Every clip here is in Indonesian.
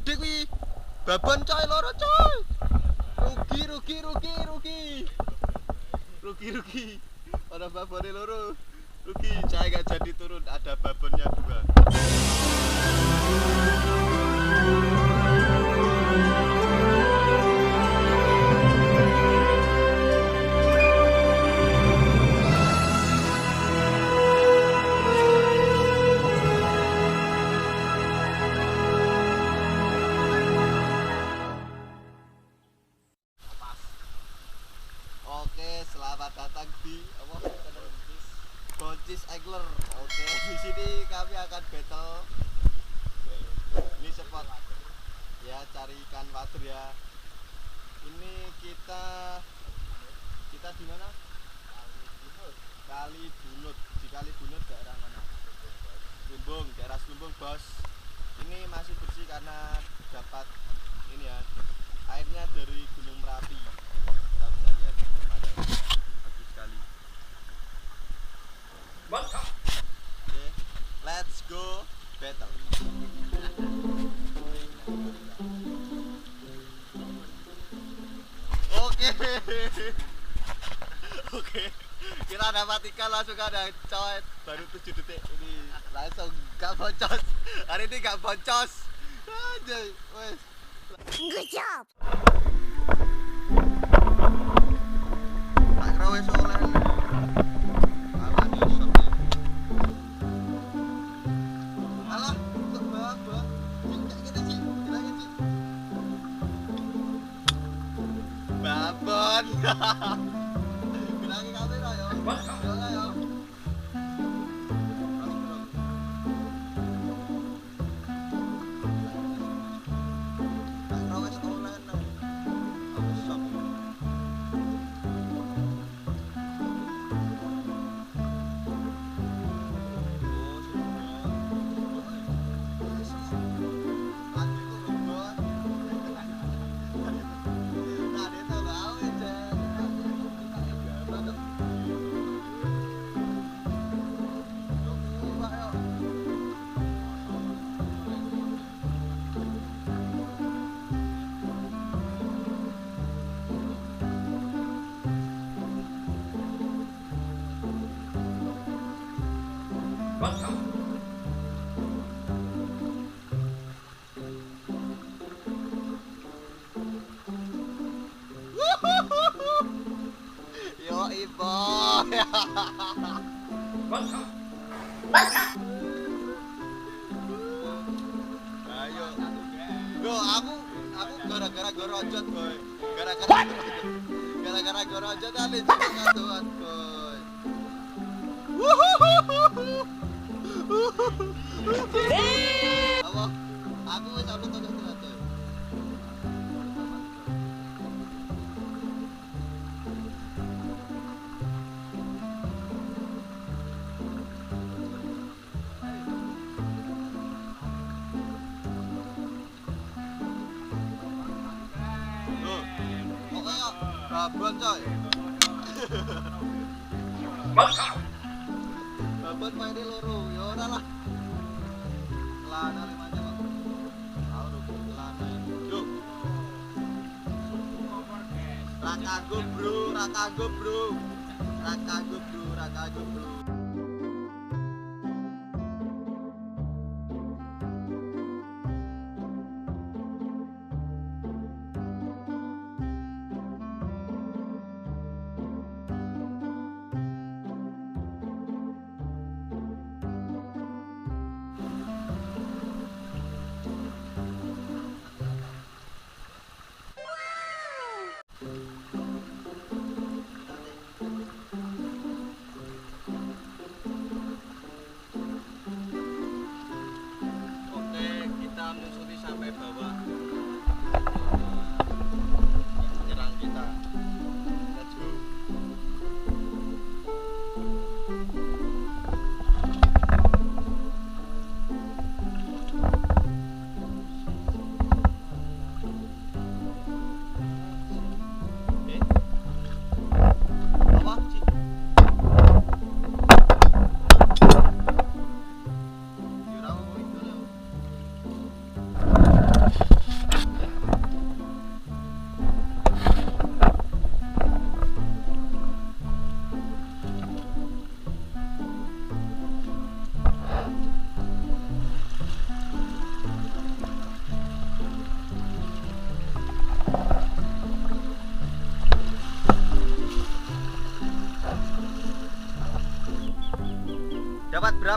gede kuwi. Babon coy loro coy. Rugi. Ada babonnya loro. Rugi, saya nggak jadi turun, ada babonnya 2. Oke, selamat datang di Boncos Angler. Oke, di sini kami akan battle. Ini spot ya, cari ikan wader ya. Ini kita di mana? Kali Bunut. Di Kali Bunut daerah mana? Srumbung, daerah Srumbung, Bos. Ini masih bersih karena dapat ini ya. Airnya dari Gunung Merapi. Kita bisa lihat pemandangan bagus sekali. Mantap. Oke, let's go battle. Oke, kita dapat ikan langsung ada coy, baru 7 detik ini langsung gak boncos. Hari ini gak boncos. Anjay, wes. Good job. Tak wes oleh. Alah nyosot. Alah, kok bang. Cek kita sih, kita sih. Babon. Bilangin kamera ya. Ya. Yo ibu. Ayo. Loh, aku gara-gara gorojot, boy. Gara-gara gorojot kali jatuhan, boy. Apa? Aku wis upload tok terus. Babon coy. Mantap. Babon main loro, ya ora lah. Lana lemanya kok. Tahu lho lana. Yo. Rakago bro.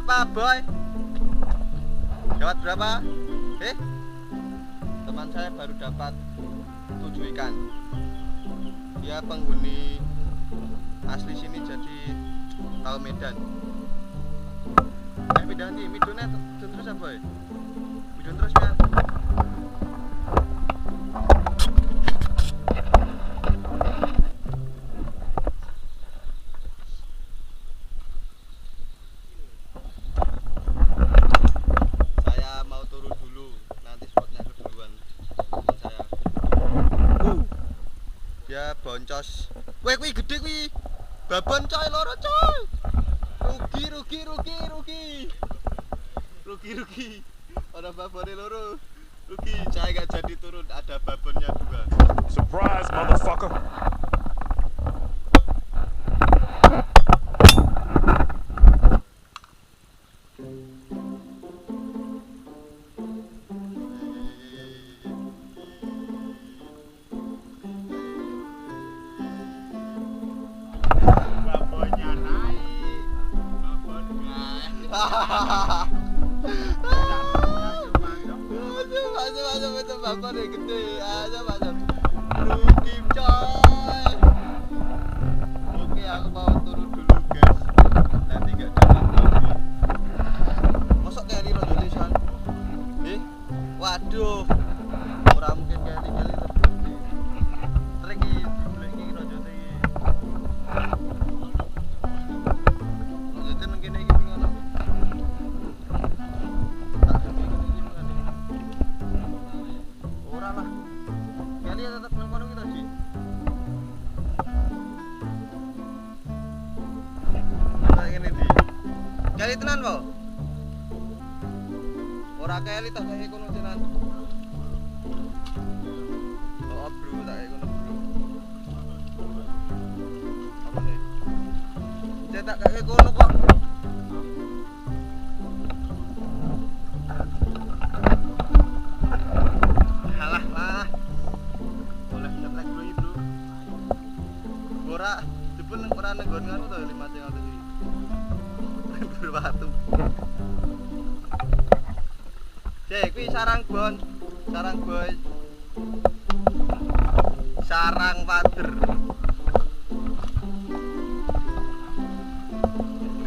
berapa, boy? Dapat berapa? Teman saya baru dapat 7 ikan. Dia penghuni asli sini, jadi tahu Medan. Pindah nih, midonnya terus apa ya? Midon terus ya. Saya mau turun dulu, nanti spotnya keduluan teman saya. Dia boncos. Weh, kuwi gede kuwi. Babon coy, loro coy. Rugi. Ada babonnya loro. Rugi, saya nggak jadi turun, ada babonnya 2. Surprise, motherfucker. Babonnya naik, babon naik. Masuk babon yang gede. Masuk. Rugi coy. Oke, aku mau turun dulu guys. Nanti nggak dapat babon. Masuk kali lo tulisan. Waduh. Ora mungkin kali lebih. Trek iki golek iki lo jote iki. Lo jote nang kene iki ngono. Ora lah. Kali tetep nang kono iki tadi. Kayak ngene iki. Kali tenan po. Ora kali tak kaya kono tenan. Oh, bro, tak kaya kono, bro. Apa nih? Cetak kaya kono kok. Halah lah. Boleh nyetrek dulu, bro. Ora, jebul nang ora nang nggon anu to 500 iki. Berbatu. Cek, kuwi sarang boy. Sarang wader.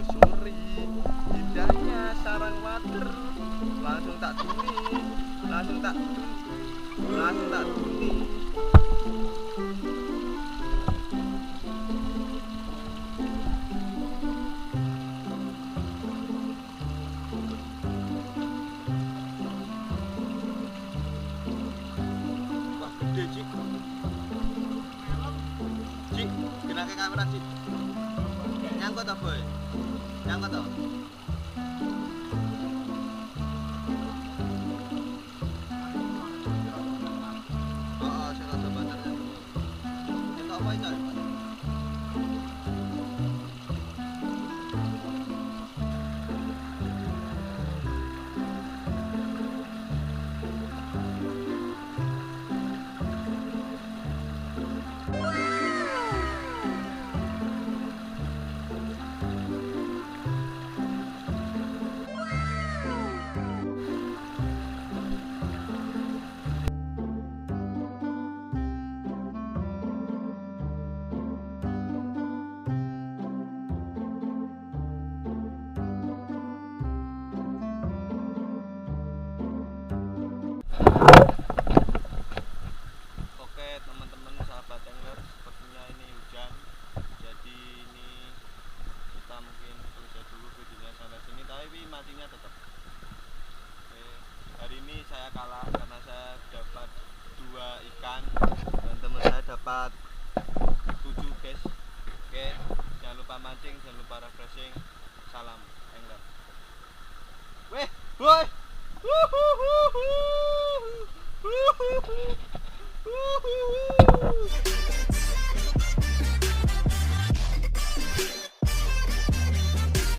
Suri, indahnya sarang wader. Langsung tak tuni. Wah, gede, Cik. Cik, kena ke kamera, Cik. Nyangkut to, boy? Nyangkut to? Oh, saya rasa bandarnya. Kita apa ini? Oke teman-teman sahabat angler, sepertinya ini hujan, jadi ini kita mungkin selesai dulu videonya sampai sini, tapi mancingnya tetap. Oke, hari ini saya kalah karena saya dapat 2 ikan dan teman saya dapat 7 guys. Oke, jangan lupa mancing, jangan lupa refreshing. Salam angler. Weh, boy. Woohoo!